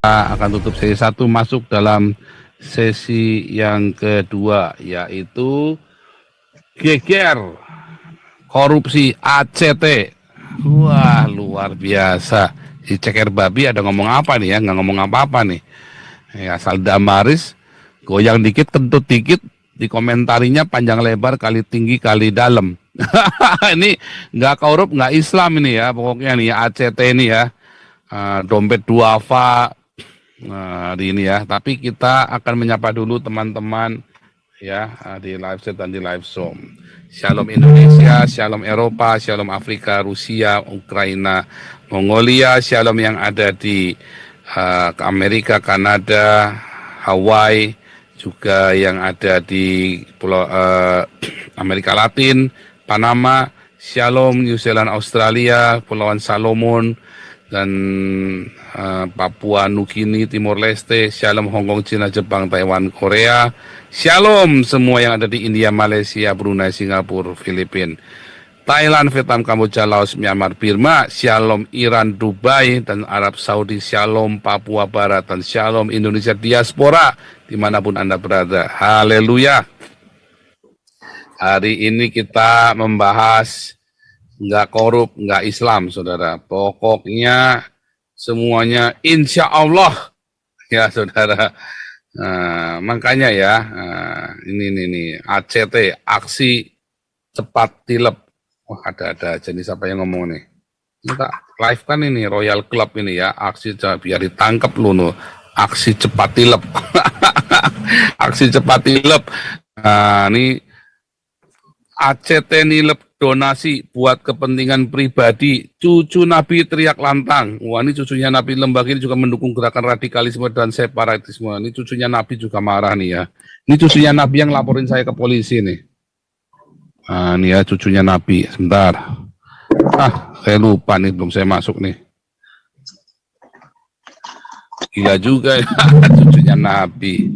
akan tutup sesi 1, masuk dalam sesi yang kedua, yaitu geger korupsi ACT. Wah, luar biasa. Si ceker babi ada ngomong apa nih ya? Nggak ngomong apa-apa nih. Ya, asal Damaris, goyang dikit, kentut dikit, dikomentarinya panjang lebar, kali tinggi, kali dalam. Ini nggak korup, nggak Islam ini ya, pokoknya nih ya, ACT ini ya. Dompet duafa, hari ini ya. Tapi kita akan menyapa dulu teman-teman ya, di live chat dan di live Zoom. Shalom Indonesia, Shalom Eropa, Shalom Afrika, Rusia, Ukraina, Mongolia, Shalom yang ada di Amerika, Kanada, Hawaii, juga yang ada di Pulau Amerika Latin, Panama, Shalom New Zealand, Australia, Pulauan Salomon, dan Papua Nugini, Timor Leste, Shalom Hong Kong, Cina, Jepang, Taiwan, Korea, Shalom semua yang ada di India, Malaysia, Brunei, Singapura, Filipina, Thailand, Vietnam, Kamboja, Laos, Myanmar, Burma, Shalom Iran, Dubai, dan Arab Saudi, Shalom Papua Barat, dan Shalom Indonesia Diaspora, dimanapun Anda berada. Haleluya. Hari ini kita membahas nggak korup, nggak Islam, saudara. Pokoknya semuanya insya Allah, ya saudara. Makanya ya, ini ACT, aksi cepat tilep. Wah, ada jenis apa yang ngomong nih? Kita live kan ini Royal Club ini ya, aksi biar ditangkap lu no. Aksi cepat tilep. Aksi cepat tilep. Ini ACT nilep donasi buat kepentingan pribadi. Cucu Nabi teriak lantang. Wah, ini cucunya Nabi. Lembaga ini juga mendukung gerakan radikalisme dan separatisme. Ini cucunya Nabi juga marah nih ya. Ini cucunya Nabi yang laporin saya ke polisi nih. Ini ya cucunya Nabi. Sebentar. Saya lupa nih, belum saya masuk nih. Gila juga ya, cucunya Nabi.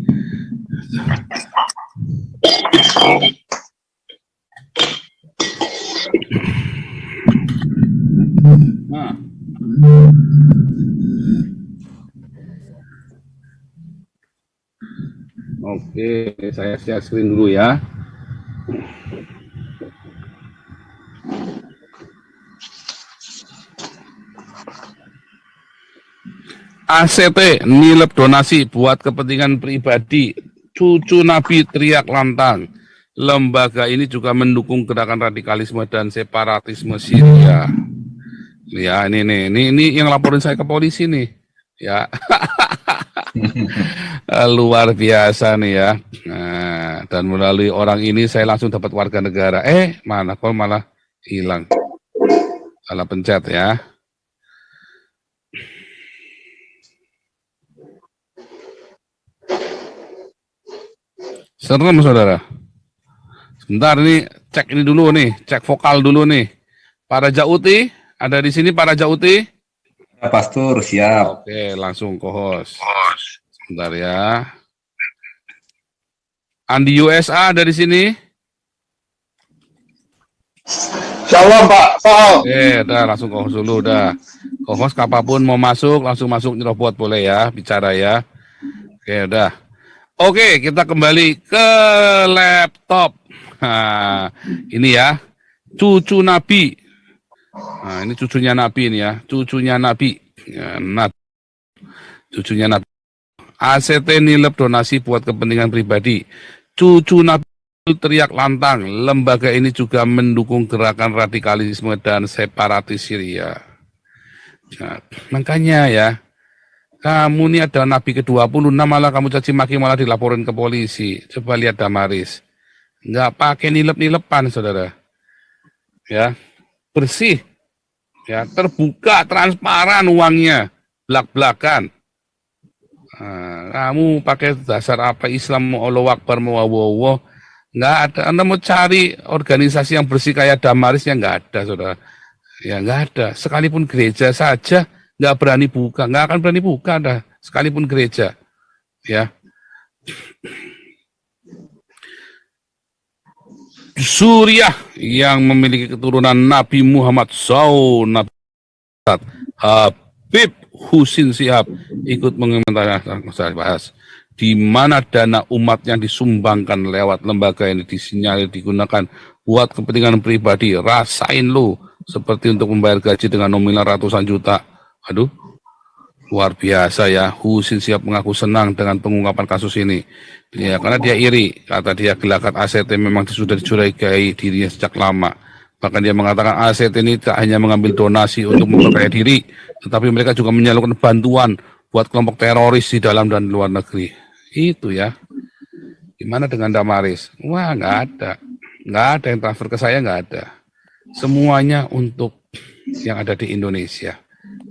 Oke, saya share screen dulu ya. ACT nilep donasi buat kepentingan pribadi. Cucu Nabi teriak lantang. Lembaga ini juga mendukung gerakan radikalisme dan separatisme Syria. Ya, ini yang laporin saya ke polisi nih. Ya. Luar biasa nih ya. Dan melalui orang ini saya langsung dapat warga negara. Mana kok malah hilang. Salah pencet ya. Serem saudara. Sebentar ini cek ini dulu nih, cek vokal dulu nih. Para Jauti, ada di sini para Jauti? Ya, Pastor, siap. Oke, langsung ke host. Sebentar ya. Andi USA ada di sini? Shalom Pak. Udah langsung ke host dulu, udah. Ke host kapanpun mau masuk, langsung masuk nyerobot boleh ya, bicara ya. Oke, udah. Oke, kita kembali ke laptop. Ini ya, cucu Nabi. Ini cucunya Nabi ini ya, cucunya Nabi. Ya, cucunya Nabi. ACT nilep donasi buat kepentingan pribadi. Cucu Nabi teriak lantang. Lembaga ini juga mendukung gerakan radikalisme dan separatis Syria. Nah, makanya ya, kamu ini ada Nabi ke-26 malah kamu caci maki malah dilaporin ke polisi. Coba lihat Damaris. Nggak pakai nilep-nilepan, saudara. Ya, bersih. Ya, terbuka, transparan uangnya. Belak-belakan. Kamu pakai dasar apa Islam, Allahu Akbar, Allah. Nggak ada. Anda mau cari organisasi yang bersih kayak Damaris, ya nggak ada, saudara. Ya nggak ada. Sekalipun gereja saja nggak berani buka, nggak akan berani buka dah, sekalipun gereja, ya. Suriah yang memiliki keturunan Nabi Muhammad SAW, Nabi Habib Husin Shihab ikut mengomentari saya bahas di mana dana umat yang disumbangkan lewat lembaga ini disinyalir digunakan buat kepentingan pribadi. Rasain lu seperti untuk membayar gaji dengan nominal ratusan juta. Aduh, luar biasa ya. Husin Shihab mengaku senang dengan pengungkapan kasus ini. Ya, karena dia iri. Kata dia gelagat ACT memang sudah dicurigai dirinya sejak lama. Bahkan dia mengatakan ACT ini tak hanya mengambil donasi untuk memperkaya diri, tetapi mereka juga menyalurkan bantuan buat kelompok teroris di dalam dan luar negeri. Itu ya. Gimana dengan Damaris? Wah, nggak ada. Nggak ada yang transfer ke saya, nggak ada. Semuanya untuk yang ada di Indonesia.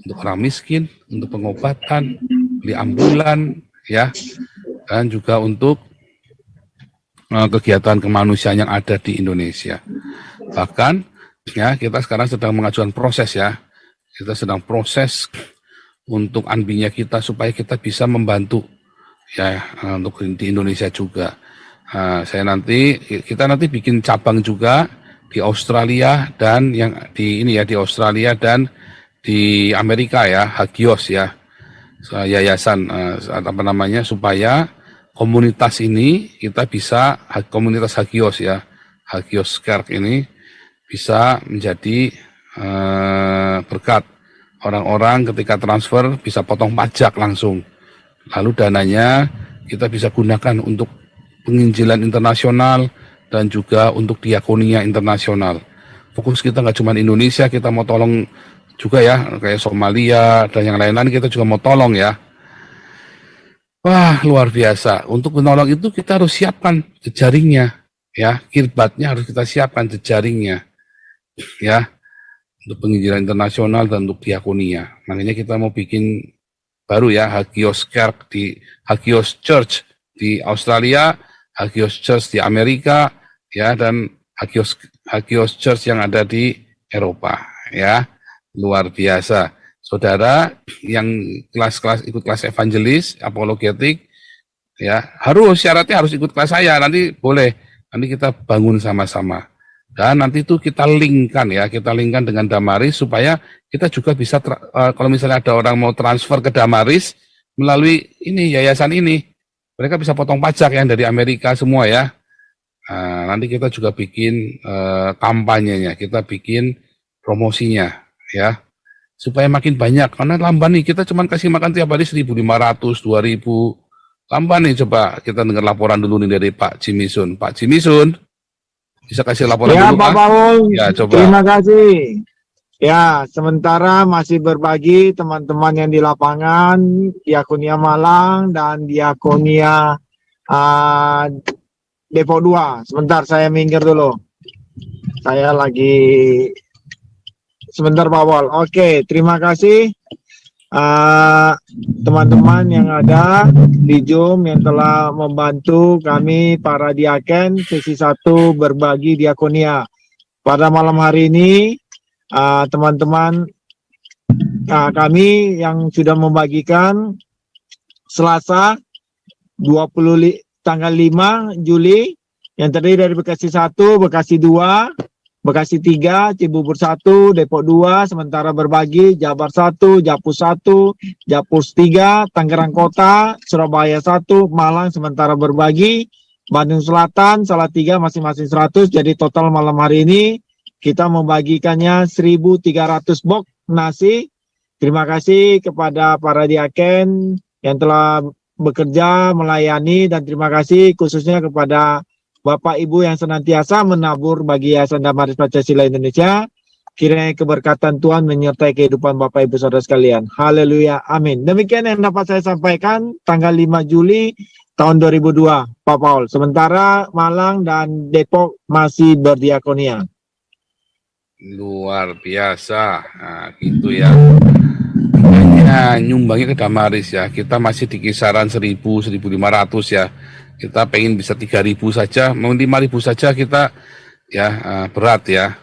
Untuk orang miskin, untuk pengobatan, di ambulan, ya. Dan juga untuk kegiatan kemanusiaan yang ada di Indonesia. Bahkan ya kita sekarang sedang mengajukan proses ya. Kita sedang proses untuk anbinya kita supaya kita bisa membantu ya untuk di Indonesia juga. Kita nanti bikin cabang juga di Australia dan yang di ini ya di Australia dan di Amerika ya, Hagios ya. Yayasan supaya komunitas ini kita bisa komunitas Hagios ya. Hagios Kerk ini bisa menjadi berkat orang-orang ketika transfer bisa potong pajak langsung. Lalu dananya kita bisa gunakan untuk penginjilan internasional dan juga untuk diakonia internasional. Fokus kita nggak cuma Indonesia, kita mau tolong juga ya, kayak Somalia dan yang lain-lain kita juga mau tolong ya. Wah, luar biasa. Untuk menolong itu kita harus siapkan jejaringnya ya, kirbatnya harus kita siapkan jejaringnya. Ya, untuk penginjilan internasional dan untuk diakonia. Makanya kita mau bikin baru ya, Hagios Kerk di Hagios Church di Australia, Hagios Church di Amerika, ya, dan Hagios Church yang ada di Eropa, ya. Luar biasa. Saudara yang ikut kelas evangelis, apologetik, ya, syaratnya harus ikut kelas saya, nanti boleh, nanti kita bangun sama-sama. Dan nanti itu kita linkkan dengan Damaris supaya kita juga bisa kalau misalnya ada orang mau transfer ke Damaris melalui ini yayasan ini, mereka bisa potong pajak yang dari Amerika semua ya. Nanti kita juga bikin kampanyenya, kita bikin promosinya ya, supaya makin banyak. Karena lamban nih kita cuma kasih makan tiap hari 1.500, 2.000 lamban nih. Coba kita dengar laporan dulu nih dari Pak Jimisun. Pak Jimisun, bisa kasih laporan ya, dulu Pak Paul. Ya, coba. Terima kasih. Ya, sementara masih berbagi teman-teman yang di lapangan, Diakonia Malang dan Diakonia Depok 2. Sebentar, saya minggir dulu. Saya lagi sebentar, Pak Paul. Oke, terima kasih teman-teman yang ada di Zoom yang telah membantu kami para diaken sesi 1 berbagi diakonia. Pada malam hari ini teman-teman kami yang sudah membagikan Selasa tanggal 5 Juli yang terdiri dari Bekasi 1, Bekasi 2, Bekasi 3, Cibubur 1, Depok 2, sementara berbagi Jabar 1, Japus 1, Japus 3, Tangerang Kota, Surabaya 1, Malang sementara berbagi, Bandung Selatan, Salatiga masing-masing 100, jadi total malam hari ini kita membagikannya 1.300 box nasi. Terima kasih kepada para diaken yang telah bekerja, melayani, dan terima kasih khususnya kepada Bapak Ibu yang senantiasa menabur bagi Yayasan Damaris Pancasila Indonesia. Kiranya keberkatan Tuhan menyertai kehidupan Bapak Ibu Saudara sekalian. Haleluya, amin. Demikian yang dapat saya sampaikan tanggal 5 Juli tahun 2002, Pak Paul. Sementara Malang dan Depok masih berdiakonia. Luar biasa, nah, gitu ya. Makanya nyumbangnya ke Damaris ya. Kita masih di kisaran 1.000, 1.500 ya. Kita pengen bisa 3.000 saja, mau 5.000 saja kita ya berat ya.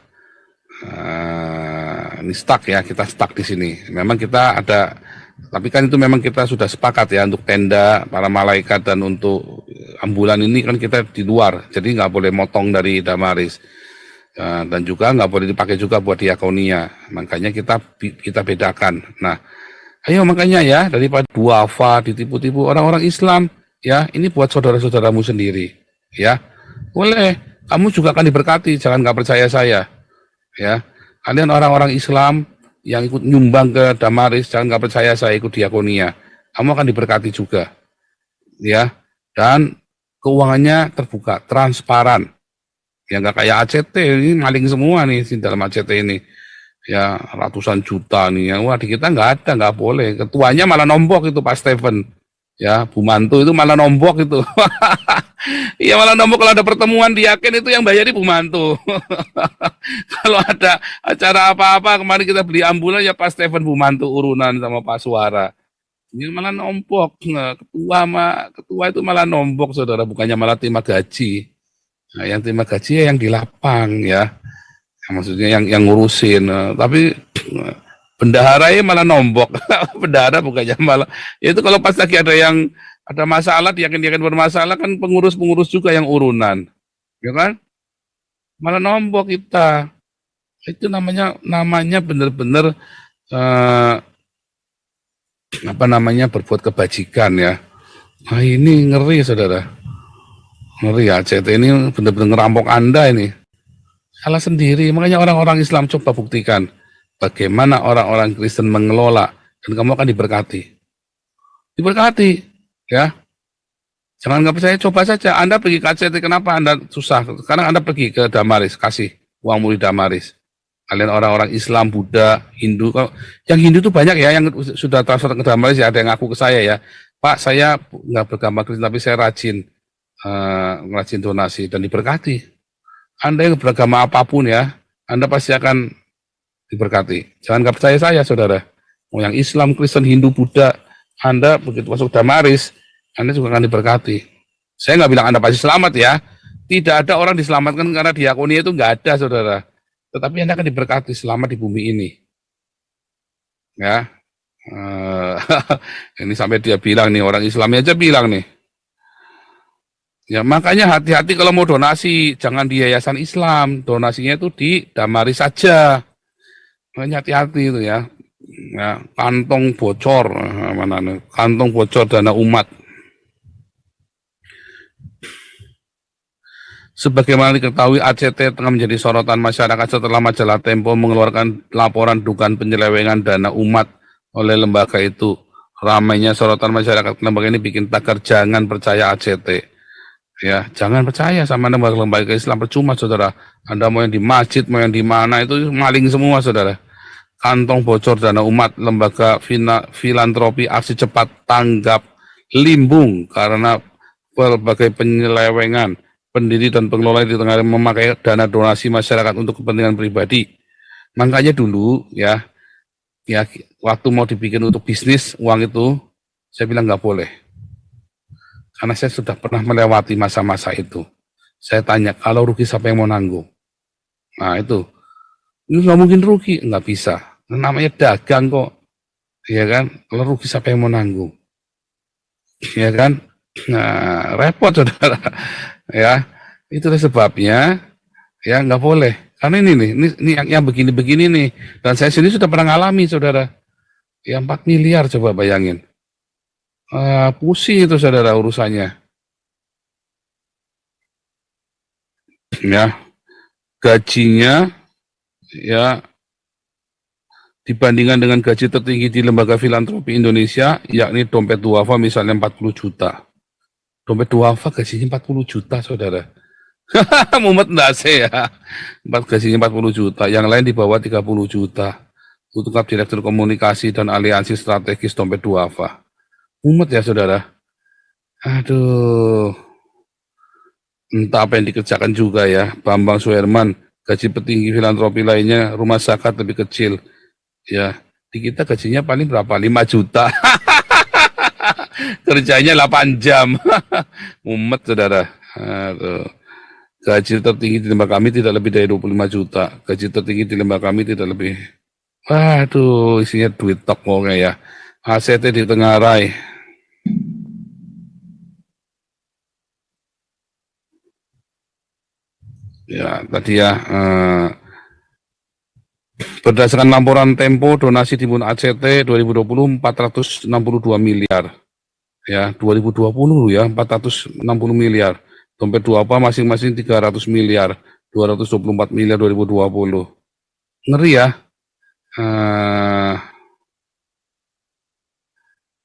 Ini stuck ya, kita stuck di sini. Memang kita ada, tapi kan itu memang kita sudah sepakat ya untuk tenda para malaikat dan untuk ambulan ini kan kita di luar, jadi nggak boleh motong dari Damaris. Dan juga nggak boleh dipakai juga buat diakonia. Makanya kita bedakan. Nah, Ayo makanya ya, daripada duafa ditipu-tipu orang-orang Islam, ya ini buat saudara-saudaramu sendiri, ya. Boleh, kamu juga akan diberkati, jangan nggak percaya saya, ya. Kalian orang-orang Islam yang ikut nyumbang ke Damaris, jangan nggak percaya saya ikut diakonia, kamu akan diberkati juga, ya. Dan keuangannya terbuka, transparan, ya nggak kayak ACT ini maling semua nih di dalam ACT ini. Ya ratusan juta nih ya. Wah di kita nggak boleh. Ketuanya malah nombok itu Pak Steven. Ya Bu Mantu itu malah nombok itu. Iya malah nombok kalau ada pertemuan di Yakin itu yang bayari Bu Mantu. Kalau ada acara apa-apa kemarin kita beli ambulan ya Pak Steven Bu Mantu urunan sama Pak Suara. Ini malah nombok. Nah, ketua itu malah nombok saudara, bukannya malah terima gaji. Nah, yang terima gaji ya yang di lapang ya. Maksudnya yang ngurusin, tapi bendahara ya malah nombok. Bendahara bukannya malah ya itu kalau pas lagi ada masalah diyakin bermasalah kan pengurus juga yang urunan, ya kan malah nombok kita. Itu namanya benar-benar apa namanya berbuat kebajikan ya. Nah ini ngeri saudara, ngeri ya. CT ini benar-benar ngerampok Anda ini. Salah sendiri, makanya orang-orang Islam coba buktikan bagaimana orang-orang Kristen mengelola dan kamu akan diberkati, ya. Jangan nggak percaya, coba saja. Anda pergi ke ACT, kenapa Anda susah? Sekarang Anda pergi ke Damaris, kasih uang murid Damaris. Kalian orang-orang Islam, Buddha, Hindu, yang Hindu itu banyak ya, yang sudah transfer ke Damaris ya, ada yang ngaku ke saya ya, Pak saya nggak beragama Kristen tapi saya rajin donasi dan diberkati. Anda yang beragama apapun ya, Anda pasti akan diberkati. Jangan nggak percaya saya, saudara. Mau yang Islam, Kristen, Hindu, Buddha, Anda begitu masuk Damaris, Anda juga akan diberkati. Saya nggak bilang Anda pasti selamat ya. Tidak ada orang diselamatkan karena diakonia itu nggak ada, saudara. Tetapi Anda akan diberkati selama di bumi ini. Ya, ini sampai dia bilang nih, orang Islamnya aja bilang nih. Ya makanya hati-hati kalau mau donasi, jangan di yayasan Islam, donasinya itu di Damaris saja. Makanya hati-hati itu ya. Ya, kantong bocor, kantong bocor dana umat. Sebagaimana diketahui, ACT tengah menjadi sorotan masyarakat setelah majalah Tempo mengeluarkan laporan dugaan penyelewengan dana umat oleh lembaga itu. Ramainya sorotan masyarakat lembaga ini bikin tagar jangan percaya ACT. Ya, jangan percaya sama lembaga Islam, percuma saudara. Anda mau yang di masjid, mau yang di mana itu maling semua saudara. Kantong bocor dana umat, lembaga filantropi aksi cepat tanggap limbung karena berbagai penyelewengan. Pendiri dan pengelola di tengah memakai dana donasi masyarakat untuk kepentingan pribadi. Makanya dulu ya waktu mau dibikin untuk bisnis uang itu, saya bilang nggak boleh. Karena saya sudah pernah melewati masa-masa itu. Saya tanya, kalau rugi siapa yang mau nanggung? Nah itu, ini nggak mungkin rugi, nggak bisa. Namanya dagang kok, ya kan? Kalau rugi siapa yang mau nanggung? Ya kan? Nah, repot saudara. Ya, itulah sebabnya, ya nggak boleh. Karena ini yang begini-begini nih. Dan saya sendiri sudah pernah ngalami saudara. Ya 4 miliar coba bayangin. Pusing itu saudara urusannya. Ya, gajinya ya dibandingkan dengan gaji tertinggi di lembaga filantropi Indonesia, yakni dompet duafa misalnya 40 juta. Dompet duafa gajinya 40 juta saudara. Mumet ndase ya. Gajinya 40 juta, yang lain di bawah 30 juta. Untuk Direktur Komunikasi dan Aliansi Strategis Dompet Duafa. Mumet ya saudara. Aduh. Entah apa yang dikerjakan juga ya. Bambang Suherman, gaji petinggi filantropi lainnya, rumah zakat lebih kecil. Ya, di kita gajinya paling berapa? 5 juta. Kerjanya 8 jam. Mumet saudara. Aduh. Gaji tertinggi di lembaga kami tidak lebih dari 25 juta. Gaji tertinggi di lembaga kami tidak lebih. Waduh, isinya duit tok pokoknya ya. ACT di Tenggarai. Ya, tadi ya Berdasarkan laporan Tempo, donasi timbun ACT 2020 462 miliar. Ya, 2020 ya, 460 miliar. Dompet duafa masing-masing 300 miliar, 224 miliar 2020. Ngeri ya.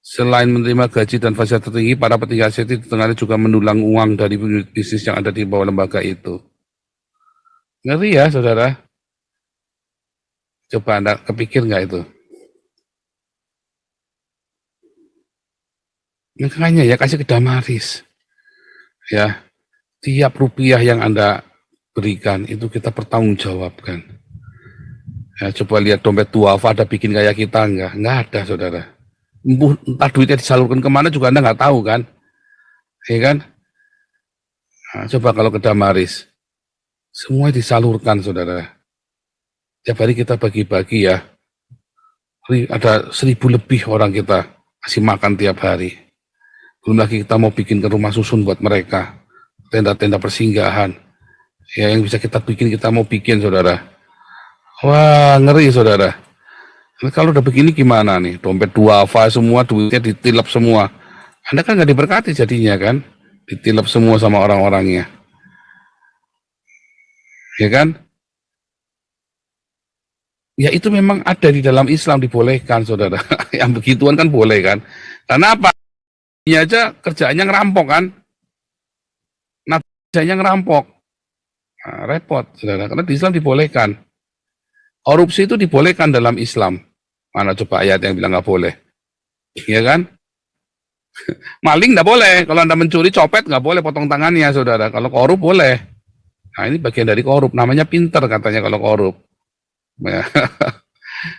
Selain menerima gaji dan fasilitas tertinggi, para petinggi ACT di tengahnya juga mendulang uang dari bisnis yang ada di bawah lembaga itu. Ngeri ya, saudara. Coba Anda kepikir nggak itu? Makanya ya kasih ke Damaris. Ya, tiap rupiah yang Anda berikan itu kita pertanggungjawabkan. Ya, coba lihat dompet duafa ada bikin kayak kita enggak? Enggak ada, saudara. Entah duitnya disalurkan kemana juga Anda nggak tahu kan? Ya kan? Nah, coba kalau ke Damaris, semua disalurkan, saudara. Tiap hari kita bagi-bagi ya. Ada 1.000 lebih orang kita kasih makan tiap hari. Belum lagi kita mau bikin ke rumah susun buat mereka. Tenda-tenda persinggahan. Ya, yang bisa kita bikin, kita mau bikin, saudara. Wah, ngeri, saudara. Nah, kalau udah begini gimana nih? Dompet duafa semua, duitnya ditilap semua. Anda kan nggak diberkati jadinya kan? Ditilap semua sama orang-orangnya. Ya kan? Ya itu memang ada di dalam Islam, dibolehkan, saudara. Yang begituan kan boleh kan? Karena apa? Ini aja kerjaannya ngerampok kan? Nah, kerjanya ngerampok. Nah, repot, saudara. Karena di Islam dibolehkan. Korupsi itu dibolehkan dalam Islam. Mana coba ayat yang bilang nggak boleh? Iya kan? Maling nggak boleh. Kalau Anda mencuri, copet nggak boleh, potong tangannya, saudara. Kalau korup boleh. Nah, ini bagian dari korup. Namanya pinter katanya kalau korup. Ya.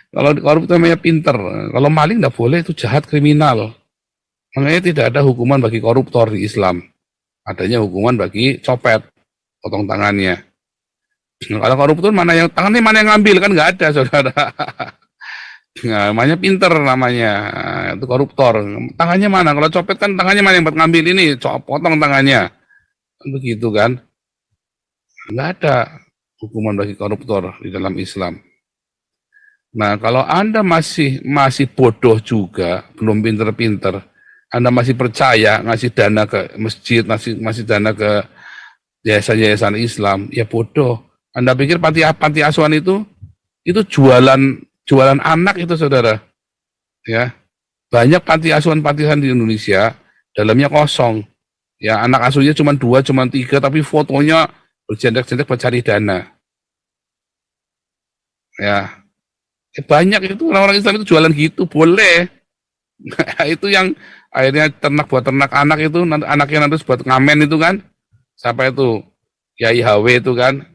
Kalau korup itu namanya pinter. Kalau maling nggak boleh, itu jahat, kriminal. Makanya tidak ada hukuman bagi koruptor di Islam. Adanya hukuman bagi copet, potong tangannya. Nah, kalau koruptor tangannya mana yang ngambil, kan nggak ada, saudara. Nah, namanya pinter namanya, itu koruptor. Tangannya mana? Kalau copet kan tangannya mana yang buat ngambil ini, potong tangannya. Begitu kan? Nggak ada hukuman bagi koruptor di dalam Islam. Nah, kalau Anda masih bodoh juga, belum pinter-pinter, Anda masih percaya ngasih dana ke masjid, ngasih dana ke yayasan-yayasan Islam, ya bodoh. Anda pikir panti asuhan itu jualan anak itu, saudara. Ya. Banyak panti asuhan di Indonesia dalamnya kosong. Ya, anak asuhnya cuma 2, cuma 3, tapi fotonya berjendek-jendek buat cari dana. Ya. Banyak itu orang-orang Islam itu jualan gitu, boleh. Itu yang akhirnya buat ternak anak itu, anaknya nanti buat ngamen itu kan. Siapa itu? Kiai HW itu kan.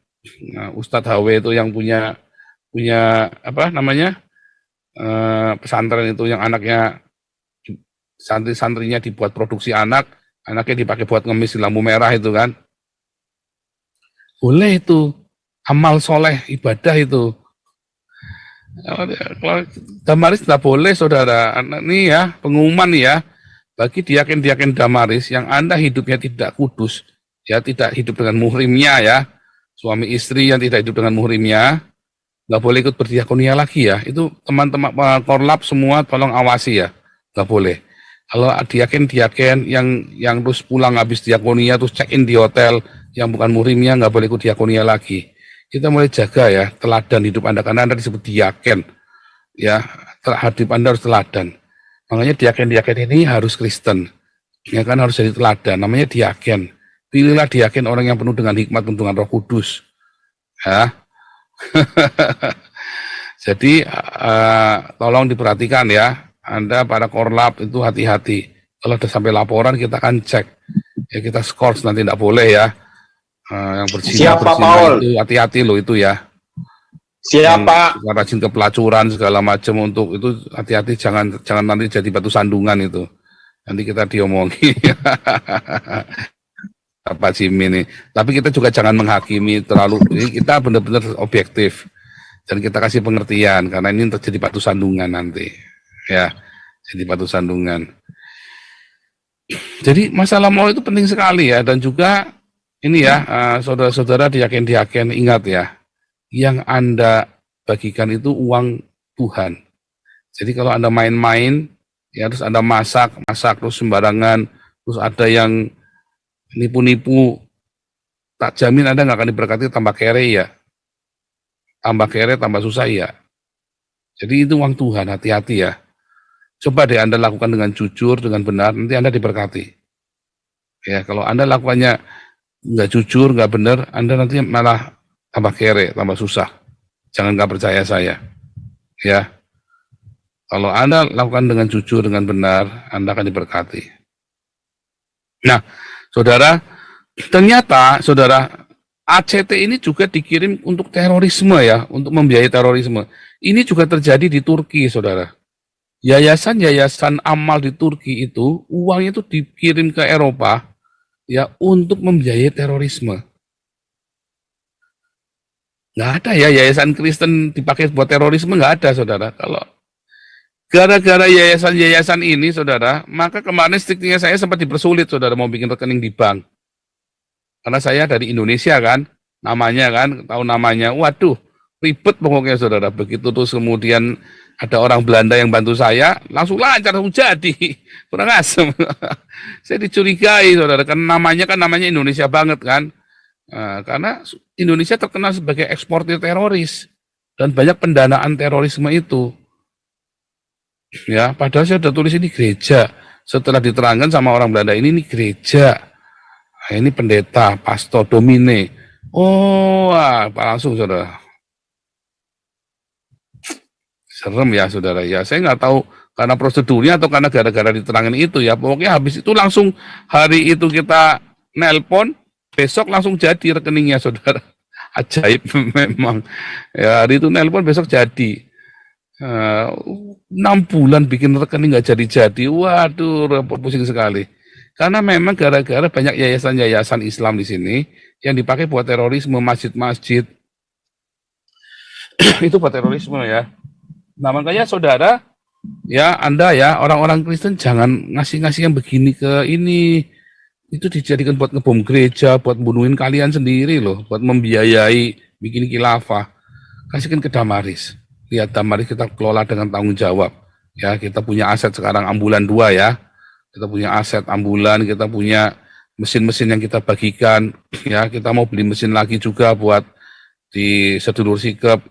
Nah, Ustadz HW itu yang punya apa namanya? Pesantren itu yang anaknya santri-santrinya dibuat produksi anaknya dipakai buat ngemis di lampu merah itu kan. Boleh itu. Amal soleh, ibadah itu. Kalau Damaris tidak boleh, saudara. Ini ya, pengumuman ya, bagi diaken-diaken Damaris yang Anda hidupnya tidak kudus, ya tidak hidup dengan muhrimnya ya, suami istri yang tidak hidup dengan muhrimnya, nggak boleh ikut berdiakonia lagi ya. Itu teman-teman korlap semua tolong awasi ya, nggak boleh. Kalau diaken-diaken yang terus pulang habis diakonia terus check-in di hotel yang bukan muhrimnya, nggak boleh ikut diakonia lagi. Kita mulai jaga ya, teladan hidup Anda, karena Anda disebut diaken. Ya, hidup Anda harus teladan. Makanya diaken-diaken ini harus Kristen. Ya kan, harus jadi teladan, namanya diaken. Pilihlah diaken orang yang penuh dengan hikmat, penuh dengan Roh Kudus. Ya. Jadi, tolong diperhatikan ya, Anda para korlap itu hati-hati. Kalau ada sampai laporan, kita akan cek. Ya, kita skors, nanti tidak boleh ya. Yang berzina itu hati-hati loh itu ya. Siapa? Yang rajin ke pelacuran segala macam, untuk itu hati-hati, jangan nanti jadi batu sandungan itu. Nanti kita diomongi. Apa Jimmy ini. Tapi kita juga jangan menghakimi terlalu. Kita benar-benar objektif dan kita kasih pengertian, karena ini terjadi batu sandungan nanti. Ya, jadi batu sandungan. Jadi masalah moral itu penting sekali ya, dan juga ini ya, saudara-saudara diaken-diaken, ingat ya, yang Anda bagikan itu uang Tuhan. Jadi kalau Anda main-main, ya terus Anda masak terus sembarangan, terus ada yang nipu-nipu, tak jamin Anda nggak akan diberkati, tambah kere ya. Tambah kere, tambah susah ya. Jadi itu uang Tuhan, hati-hati ya. Coba deh Anda lakukan dengan jujur, dengan benar, nanti Anda diberkati. Ya, kalau Anda lakukannya nggak jujur, nggak benar, Anda nanti malah tambah kere, tambah susah. Jangan nggak percaya saya. Ya, kalau Anda lakukan dengan jujur, dengan benar, Anda akan diberkati. Nah, saudara, ternyata, saudara, ACT ini juga dikirim untuk terorisme ya, untuk membiayai terorisme. Ini juga terjadi di Turki, saudara. Yayasan-yayasan amal di Turki itu, uangnya itu dikirim ke Eropa, ya, untuk membiayai terorisme. Nggak ada ya, yayasan Kristen dipakai buat terorisme, nggak ada, saudara. Kalau gara-gara yayasan-yayasan ini, saudara, maka kemarin sticknya saya sempat dipersulit, saudara, mau bikin rekening di bank. Karena saya dari Indonesia kan, namanya kan, tahu namanya, waduh, ribet pokoknya saudara. Begitu terus kemudian ada orang Belanda yang bantu saya, langsung lancar, langsung jadi. Kurang asem. Saya dicurigai saudara, karena namanya Indonesia banget kan. Karena Indonesia terkenal sebagai eksportir teroris. Dan banyak pendanaan terorisme itu. Ya, padahal saya sudah tulis ini gereja. Setelah diterangkan sama orang Belanda ini gereja. Nah, ini pendeta, pastor, domine. Oh, langsung saudara. Serem ya saudara. Ya, saya nggak tahu karena prosedurnya atau karena gara-gara diterangin itu ya. Pokoknya habis itu langsung hari itu kita nelpon, besok langsung jadi rekeningnya saudara. Ajaib memang. Ya, hari itu nelpon, besok jadi. 6 bulan bikin rekening nggak jadi-jadi. Waduh, repot, pusing sekali. Karena memang gara-gara banyak yayasan-yayasan Islam di sini yang dipakai buat terorisme, masjid-masjid. Itu buat terorisme ya. Nah, makanya saudara, ya Anda ya, orang-orang Kristen jangan ngasih-ngasih yang begini ke ini. Itu dijadikan buat ngebom gereja, buat bunuhin kalian sendiri loh, buat membiayai bikin khilafah. Kasihkan ke Damaris. Lihat Damaris kita kelola dengan tanggung jawab. Ya, kita punya aset sekarang ambulan 2 ya. Kita punya aset ambulan, kita punya mesin-mesin yang kita bagikan, ya kita mau beli mesin lagi juga buat di sedulur sikap.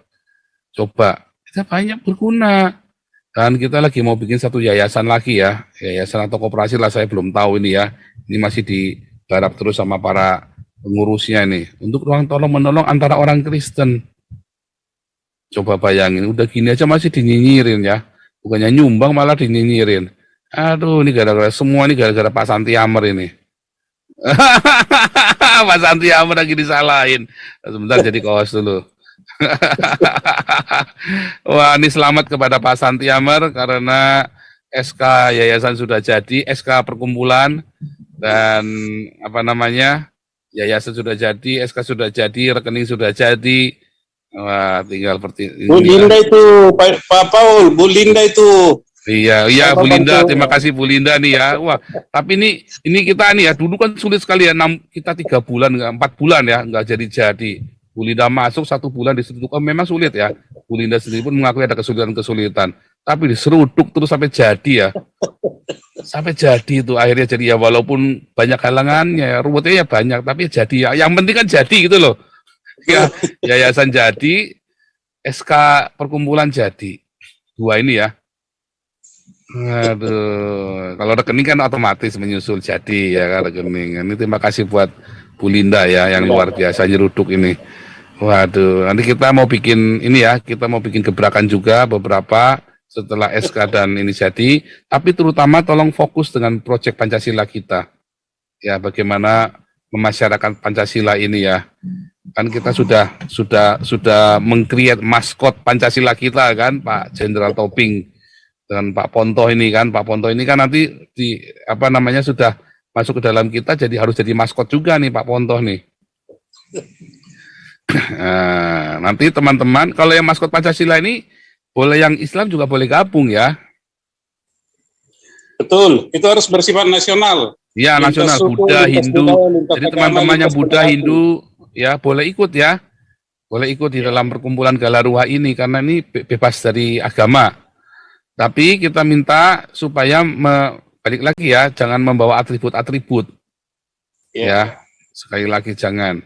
Coba, kita banyak berguna. Dan kita lagi mau bikin satu yayasan lagi ya, yayasan atau koperasi lah saya belum tahu ini ya. Ini masih digarap terus sama para pengurusnya ini. Untuk ruang tolong-menolong antara orang Kristen. Coba bayangin, udah gini aja masih dinyinyirin ya. Bukannya nyumbang malah dinyinyirin. Aduh, ini gara-gara semua ini gara-gara Pak Santi Amer ini. Pak Santi Amer lagi disalahin. Sebentar jadi kaos dulu. Wah, ini selamat kepada Pak Santi Amer karena SK yayasan sudah jadi, SK perkumpulan dan apa namanya? Yayasan sudah jadi, SK sudah jadi, rekening sudah jadi. Wah, tinggal Bu Linda itu, Pak Paul, Bu Linda itu. Iya, Bu Linda, terima kasih Bu Linda nih ya. Wah, tapi ini kita nih ya, dulu kan sulit sekali ya, kita 3 bulan, 4 bulan ya, nggak jadi-jadi. Bu Linda masuk 1 bulan diseruduk, memang sulit ya. Bu Linda sendiri pun mengakui ada kesulitan-kesulitan. Tapi diseruduk terus sampai jadi ya. Sampai jadi itu akhirnya jadi ya, walaupun banyak halangannya, ya, ruwetnya ya banyak, tapi ya jadi ya. Yang penting kan jadi gitu loh. Ya, yayasan jadi, SK perkumpulan jadi. 2 ini ya. Aduh, kalau rekening kan otomatis menyusul jadi ya kan rekening. Ini terima kasih buat Bu Linda ya yang luar biasa nyeruduk ini. Waduh, nanti kita mau bikin ini ya, kita mau bikin gebrakan juga beberapa setelah SK dan ini jadi. Tapi terutama tolong fokus dengan proyek Pancasila kita. Ya, bagaimana memasyarakat Pancasila ini ya. Kan kita sudah meng-create maskot Pancasila kita kan, Pak Jenderal Toping. Dengan Pak Ponto ini kan, Pak Ponto ini kan nanti sudah masuk ke dalam kita, jadi harus jadi maskot juga nih Pak Ponto nih. Nah, nanti teman-teman kalau yang maskot Pancasila ini boleh yang Islam juga boleh gabung ya. Betul, itu harus bersifat nasional. Ya, nasional, Buddha, Hindu. Jadi teman-teman yang Buddha, Hindu ya boleh ikut ya. boleh ikut di dalam perkumpulan Galarua ini karena ini bebas dari agama. Tapi kita minta supaya balik lagi ya, jangan membawa atribut-atribut. Ya, sekali lagi jangan.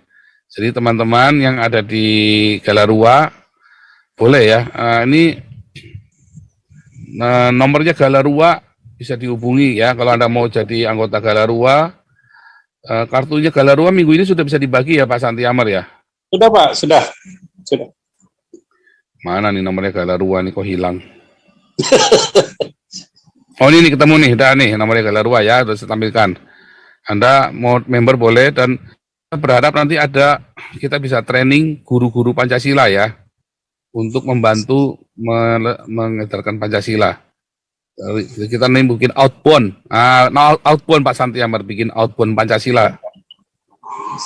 Jadi teman-teman yang ada di Galarua boleh ya. Ini nomornya Galarua bisa dihubungi ya kalau Anda mau jadi anggota Galarua. Kartunya Galarua minggu ini sudah bisa dibagi ya Pak Santi Amar ya? Sudah Pak, sudah. Mana nih nomornya Galarua nih kok hilang? Oh ini ketemu nih, udah nih nomornya Galarua ya, sudah saya tampilkan. Anda mau member boleh dan kita berharap nanti kita bisa training guru-guru Pancasila ya untuk membantu mengedarkan Pancasila. Kita nih bikin outbound, outbound Pak Santi Amar bikin outbound Pancasila.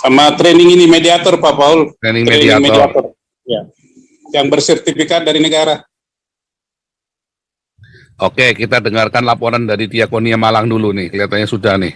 Sama training ini mediator Pak Paul. Training mediator. Ya. Yang bersertifikat dari negara. Oke, kita dengarkan laporan dari Diakonia Malang dulu nih, kelihatannya sudah nih.